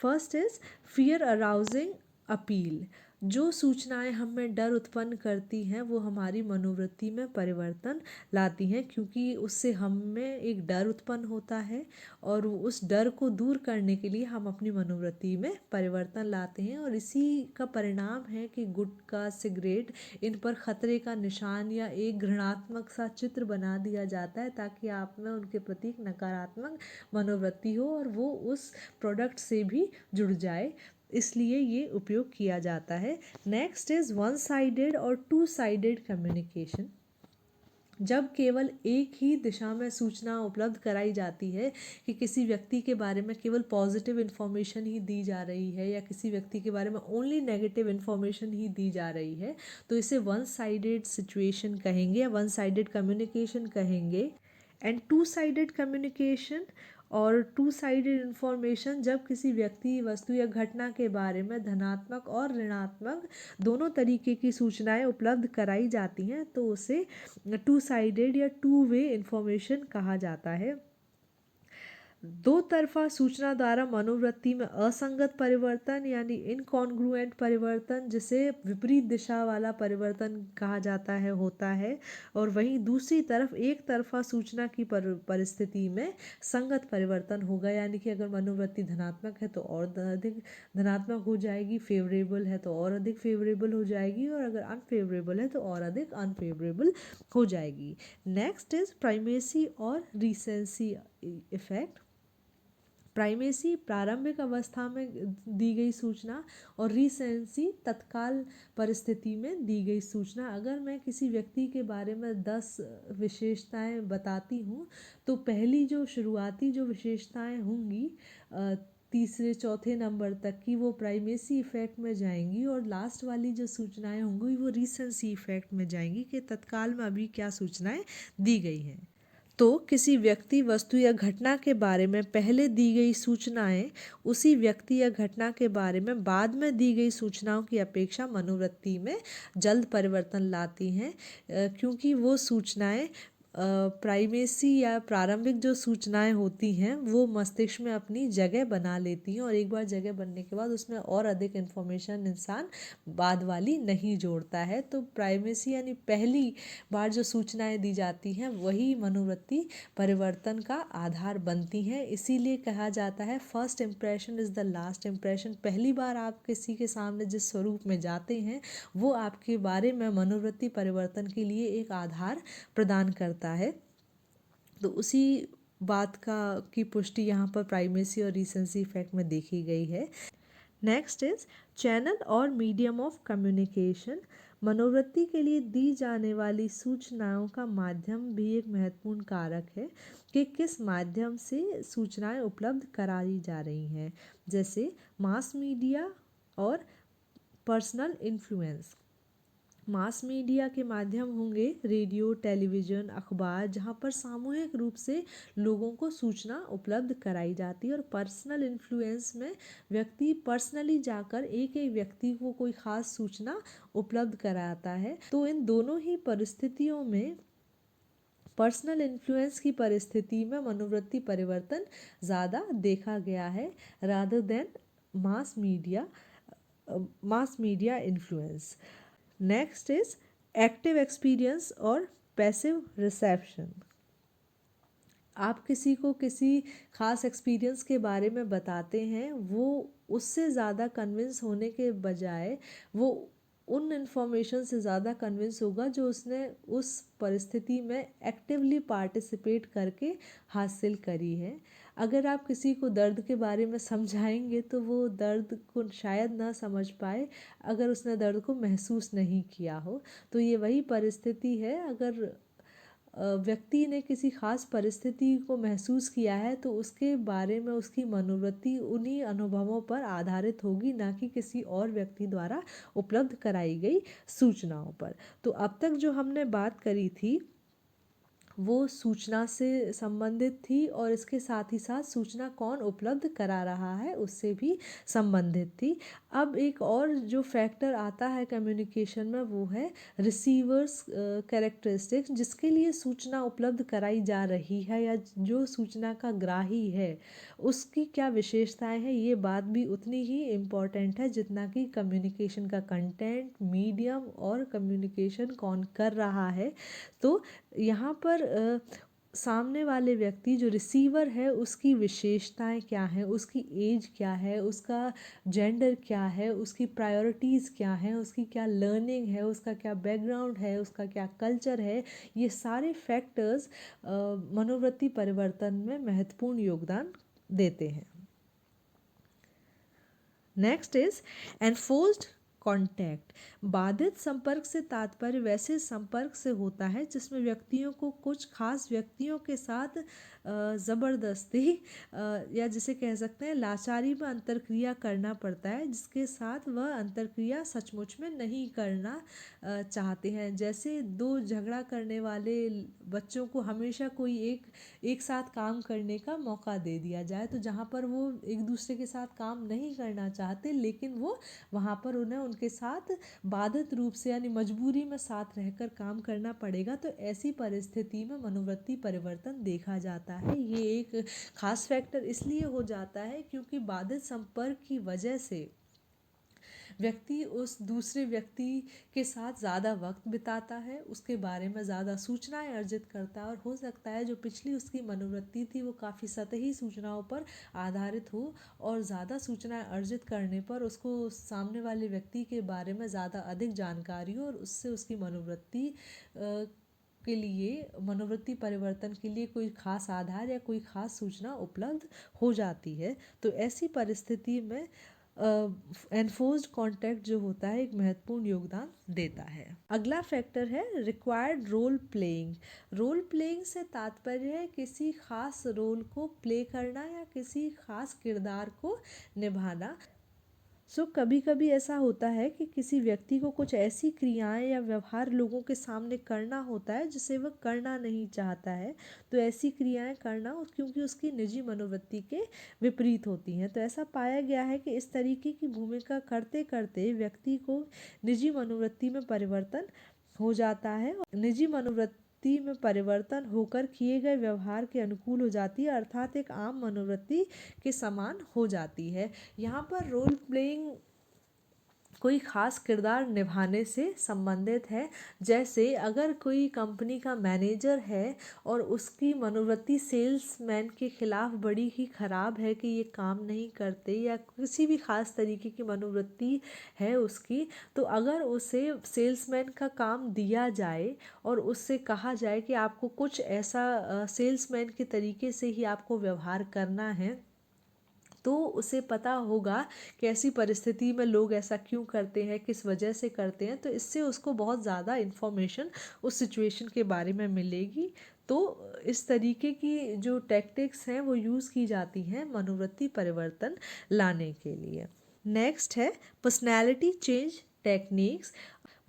First is fear arousing appeal. जो सूचनाएं हमें डर उत्पन्न करती हैं वो हमारी मनोवृत्ति में परिवर्तन लाती हैं, क्योंकि उससे हमें एक डर उत्पन्न होता है और उस डर को दूर करने के लिए हम अपनी मनोवृत्ति में परिवर्तन लाते हैं। और इसी का परिणाम है कि गुटखा, सिगरेट, इन पर खतरे का निशान या एक घृणात्मक सा चित्र बना दिया जाता है ताकि आप में उनके प्रति एक नकारात्मक मनोवृत्ति हो और वो उस प्रोडक्ट से भी जुड़ जाए, इसलिए ये उपयोग किया जाता है। नेक्स्ट इज वन साइडेड और टू साइडेड कम्युनिकेशन। जब केवल एक ही दिशा में सूचना उपलब्ध कराई जाती है कि किसी व्यक्ति के बारे में केवल पॉजिटिव इन्फॉर्मेशन ही दी जा रही है या किसी व्यक्ति के बारे में ओनली नेगेटिव इन्फॉर्मेशन ही दी जा रही है, तो इसे वन साइडेड सिचुएशन कहेंगे या वन साइडेड कम्युनिकेशन कहेंगे। एंड टू साइडेड कम्युनिकेशन और टू साइडेड इन्फॉर्मेशन, जब किसी व्यक्ति, वस्तु या घटना के बारे में धनात्मक और ऋणात्मक दोनों तरीके की सूचनाएं उपलब्ध कराई जाती हैं, तो उसे टू साइडेड या टू वे इन्फॉर्मेशन कहा जाता है। दो तरफा सूचना द्वारा मनोवृत्ति में असंगत परिवर्तन यानी इनकॉन्ग्रुएंट परिवर्तन, जिसे विपरीत दिशा वाला परिवर्तन कहा जाता है, होता है। और वहीं दूसरी तरफ एक तरफा सूचना की परिस्थिति में संगत परिवर्तन होगा, यानी कि अगर मनोवृत्ति धनात्मक है तो और अधिक धनात्मक हो जाएगी, फेवरेबल है तो और अधिक फेवरेबल हो जाएगी, और अगर अनफेवरेबल है तो और अधिक अनफेवरेबल हो जाएगी। नेक्स्ट इज प्राइमेसी और रीसेंसी इफेक्ट। प्राइमेसी प्रारंभिक अवस्था में दी गई सूचना और रीसेंसी तत्काल परिस्थिति में दी गई सूचना। अगर मैं किसी व्यक्ति के बारे में 10 विशेषताएं बताती हूँ तो पहली जो शुरुआती जो विशेषताएं होंगी तीसरे चौथे नंबर तक की, वो प्राइमेसी इफेक्ट में जाएंगी, और लास्ट वाली जो सूचनाएं होंगी वो रीसेंसी इफेक्ट में जाएंगी कि तत्काल में अभी क्या सूचनाएं दी गई हैं। तो किसी व्यक्ति, वस्तु या घटना के बारे में पहले दी गई सूचनाएं उसी व्यक्ति या घटना के बारे में बाद में दी गई सूचनाओं की अपेक्षा मनोवृत्ति में जल्द परिवर्तन लाती हैं, क्योंकि वो सूचनाएं प्राइमेसी या प्रारंभिक जो सूचनाएं होती हैं वो मस्तिष्क में अपनी जगह बना लेती हैं, और एक बार जगह बनने के बाद उसमें और अधिक इन्फॉर्मेशन इंसान बाद वाली नहीं जोड़ता है। तो प्राइमेसी यानी पहली बार जो सूचनाएं दी जाती हैं वही मनोवृत्ति परिवर्तन का आधार बनती हैं। इसीलिए कहा जाता है first impression is the last impression. पहली बार आप किसी के सामने जिस स्वरूप में जाते हैं वो आपके बारे में मनोवृत्ति परिवर्तन के लिए एक आधार प्रदान करता है। तो उसी बात की पुष्टि यहाँ पर प्राइमेसी और रीसेंसी इफेक्ट में देखी गई है। नेक्स्ट इज चैनल और मीडियम ऑफ कम्युनिकेशन। मनोवृत्ति के लिए दी जाने वाली सूचनाओं का माध्यम भी एक महत्वपूर्ण कारक है कि किस माध्यम से सूचनाएं उपलब्ध कराई जा रही हैं, जैसे मास मीडिया और पर्सनल इन्फ्लुएंस। मास मीडिया के माध्यम होंगे रेडियो, टेलीविज़न, अखबार, जहाँ पर सामूहिक रूप से लोगों को सूचना उपलब्ध कराई जाती है। और पर्सनल इन्फ्लुएंस में व्यक्ति पर्सनली जाकर एक एक व्यक्ति को कोई ख़ास सूचना उपलब्ध कराता है। तो इन दोनों ही परिस्थितियों में पर्सनल इन्फ्लुएंस की परिस्थिति में मनोवृत्ति परिवर्तन ज़्यादा देखा गया है rather then mass media influence. Next is active experience और पैसिव रिसेप्शन। आप किसी को किसी खास एक्सपीरियंस के बारे में बताते हैं, वो उससे ज़्यादा कन्विंस होने के बजाय वो उन इन्फॉर्मेशन से ज़्यादा कन्विंस होगा जो उसने उस परिस्थिति में एक्टिवली पार्टिसिपेट करके हासिल करी है। अगर आप किसी को दर्द के बारे में समझाएंगे तो वो दर्द को शायद ना समझ पाए अगर उसने दर्द को महसूस नहीं किया हो। तो ये वही परिस्थिति है, अगर व्यक्ति ने किसी खास परिस्थिति को महसूस किया है तो उसके बारे में उसकी मनोवृत्ति उन्हीं अनुभवों पर आधारित होगी, ना कि किसी और व्यक्ति द्वारा उपलब्ध कराई गई सूचनाओं पर। तो अब तक जो हमने बात करी थी वो सूचना से संबंधित थी और इसके साथ ही साथ सूचना कौन उपलब्ध करा रहा है उससे भी संबंधित थी। अब एक और जो फैक्टर आता है कम्युनिकेशन में वो है रिसीवर्स कैरेक्टरिस्टिक्स, जिसके लिए सूचना उपलब्ध कराई जा रही है या जो सूचना का ग्राही है उसकी क्या विशेषताएं हैं। ये बात भी उतनी ही इम्पॉर्टेंट है जितना कि कम्युनिकेशन का कंटेंट, मीडियम और कम्युनिकेशन कौन कर रहा है। तो यहाँ पर सामने वाले व्यक्ति जो रिसीवर है उसकी विशेषताएं क्या हैं, उसकी एज क्या है, उसका जेंडर क्या है, उसकी प्रायोरिटीज़ क्या हैं, उसकी क्या लर्निंग है, उसका क्या बैकग्राउंड है, उसका क्या कल्चर है, ये सारे फैक्टर्स मनोवृत्ति परिवर्तन में महत्वपूर्ण योगदान देते हैं। Next is enforced contact. बाधित संपर्क से तात्पर्य वैसे संपर्क से होता है जिसमें व्यक्तियों को कुछ खास व्यक्तियों के साथ ज़बरदस्ती या जिसे कह सकते हैं लाचारी में अंतरक्रिया करना पड़ता है, जिसके साथ वह अंतरक्रिया सचमुच में नहीं करना चाहते हैं। जैसे दो झगड़ा करने वाले बच्चों को हमेशा कोई एक साथ काम करने का मौका दे दिया जाए, तो जहाँ पर वो एक दूसरे के साथ काम नहीं करना चाहते लेकिन वो वहाँ पर उन्हें उनके साथ बाधित रूप से यानी मजबूरी में साथ रहकर काम करना पड़ेगा। तो ऐसी परिस्थिति में मनोवृत्ति परिवर्तन देखा जाता है। ये एक खास फैक्टर इसलिए हो जाता है क्योंकि बाधित संपर्क की वजह से व्यक्ति उस दूसरे व्यक्ति के साथ ज़्यादा वक्त बिताता है, उसके बारे में ज़्यादा सूचनाएं अर्जित करता है और हो सकता है जो पिछली उसकी मनोवृत्ति थी वो काफ़ी सतही सूचनाओं पर आधारित हो और ज़्यादा सूचनाएं अर्जित करने पर उसको सामने वाले व्यक्ति के बारे में ज़्यादा अधिक जानकारी हो और उससे उसकी मनोवृत्ति के लिए मनोवृत्ति परिवर्तन के लिए कोई खास आधार या कोई खास सूचना उपलब्ध हो जाती है। तो ऐसी परिस्थिति में एनफोर्स्ड कॉन्टैक्ट जो होता है एक महत्वपूर्ण योगदान देता है। अगला फैक्टर है required role playing. Role playing से तात्पर्य है किसी खास रोल को प्ले करना या किसी खास किरदार को निभाना। कभी कभी ऐसा होता है कि किसी व्यक्ति को कुछ ऐसी क्रियाएं या व्यवहार लोगों के सामने करना होता है जिसे वह करना नहीं चाहता है। तो ऐसी क्रियाएं करना क्योंकि उसकी निजी मनोवृत्ति के विपरीत होती हैं। तो ऐसा पाया गया है कि इस तरीके की भूमिका करते करते व्यक्ति को निजी मनोवृत्ति में परिवर्तन हो जाता है और निजी मनोवृत्ति में परिवर्तन होकर किए गए व्यवहार के अनुकूल हो जाती है, अर्थात एक आम मनोवृत्ति के समान हो जाती है। यहाँ पर रोल प्लेइंग कोई खास किरदार निभाने से संबंधित है। जैसे अगर कोई कंपनी का मैनेजर है और उसकी मनोवृत्ति सेल्समैन के खिलाफ बड़ी ही ख़राब है कि ये काम नहीं करते या किसी भी ख़ास तरीके की मनोवृत्ति है उसकी, तो अगर उसे सेल्समैन का काम दिया जाए और उससे कहा जाए कि आपको कुछ ऐसा सेल्समैन के तरीके से ही आपको व्यवहार करना है, तो उसे पता होगा कि ऐसी परिस्थिति में लोग ऐसा क्यों करते हैं, किस वजह से करते हैं। तो इससे उसको बहुत ज़्यादा इन्फॉर्मेशन उस सिचुएशन के बारे में मिलेगी। तो इस तरीके की जो टैक्टिक्स हैं वो यूज़ की जाती हैं मनोवृत्ति परिवर्तन लाने के लिए। नेक्स्ट है पर्सनैलिटी चेंज टेक्निक्स।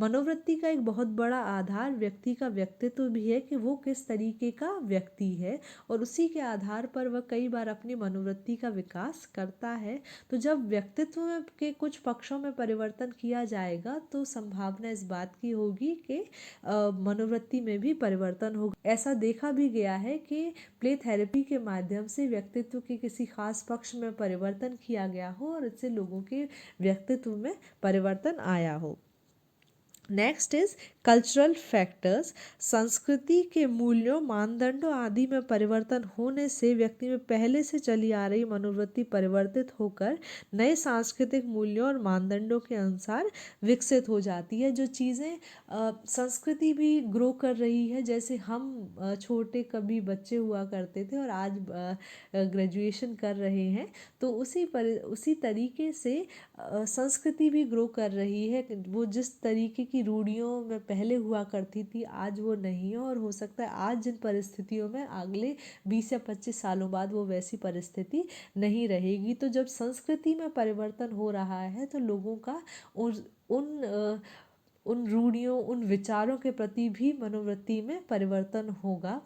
मनोवृत्ति का एक बहुत बड़ा आधार व्यक्ति का व्यक्तित्व भी है कि वो किस तरीके का व्यक्ति है और उसी के आधार पर वह कई बार अपनी मनोवृत्ति का विकास करता है। तो जब व्यक्तित्व के कुछ पक्षों में परिवर्तन किया जाएगा तो संभावना इस बात की होगी कि मनोवृत्ति में भी परिवर्तन होगा। ऐसा देखा भी गया है कि प्ले थेरेपी के माध्यम से व्यक्तित्व के किसी खास पक्ष में परिवर्तन किया गया हो और इससे लोगों के व्यक्तित्व में परिवर्तन आया हो। Next is cultural factors. संस्कृति के मूल्यों, मानदंडों आदि में परिवर्तन होने से व्यक्ति में पहले से चली आ रही मनोवृत्ति परिवर्तित होकर नए सांस्कृतिक मूल्यों और मानदंडों के अनुसार विकसित हो जाती है। जो चीज़ें संस्कृति भी ग्रो कर रही है, जैसे हम छोटे कभी बच्चे हुआ करते थे और आज ग्रेजुएशन कर रहे हैं, तो उसी तरीके से संस्कृति भी ग्रो कर रही है। वो जिस तरीके की रूढ़ियों में पहले हुआ करती थी आज वो नहीं है और हो सकता है आज जिन परिस्थितियों में अगले 20 या 25 सालों बाद वो वैसी परिस्थिति नहीं रहेगी। तो जब संस्कृति में परिवर्तन हो रहा है तो लोगों का उन रूढ़ियों, उन विचारों के प्रति भी मनोवृत्ति में परिवर्तन होगा।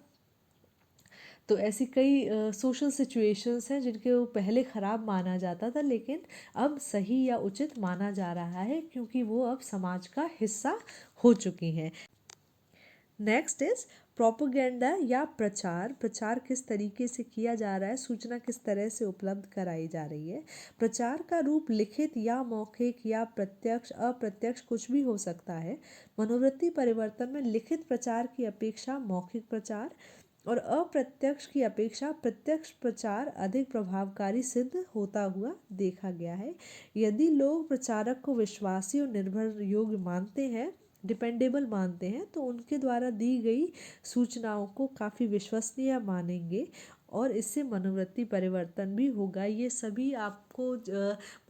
तो ऐसी कई सोशल सिचुएशंस हैं जिनके वो पहले ख़राब माना जाता था, लेकिन अब सही या उचित माना जा रहा है क्योंकि वो अब समाज का हिस्सा हो चुकी हैं। नेक्स्ट इज प्रोपोगेंडा या प्रचार। प्रचार किस तरीके से किया जा रहा है, सूचना किस तरह से उपलब्ध कराई जा रही है। प्रचार का रूप लिखित या मौखिक या प्रत्यक्ष अप्रत्यक्ष कुछ भी हो सकता है। मनोवृत्ति परिवर्तन में लिखित प्रचार की अपेक्षा मौखिक प्रचार और अप्रत्यक्ष की अपेक्षा प्रत्यक्ष प्रचार अधिक प्रभावकारी सिद्ध होता हुआ देखा गया है। यदि लोग प्रचारक को विश्वासी और निर्भर योग्य मानते हैं, डिपेंडेबल मानते हैं, तो उनके द्वारा दी गई सूचनाओं को काफ़ी विश्वसनीय मानेंगे और इससे मनोवृत्ति परिवर्तन भी होगा। ये सभी आपको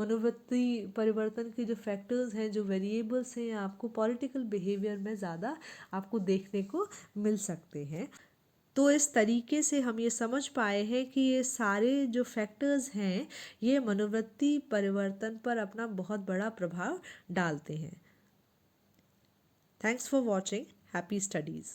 मनोवृत्ति परिवर्तन के जो फैक्टर्स हैं, जो वेरिएबल्स हैं, आपको पॉलिटिकल बिहेवियर में ज़्यादा आपको देखने को मिल सकते हैं। तो इस तरीके से हम ये समझ पाए हैं कि ये सारे जो फैक्टर्स हैं ये मनोवृत्ति परिवर्तन पर अपना बहुत बड़ा प्रभाव डालते हैं। Thanks for watching. Happy studies.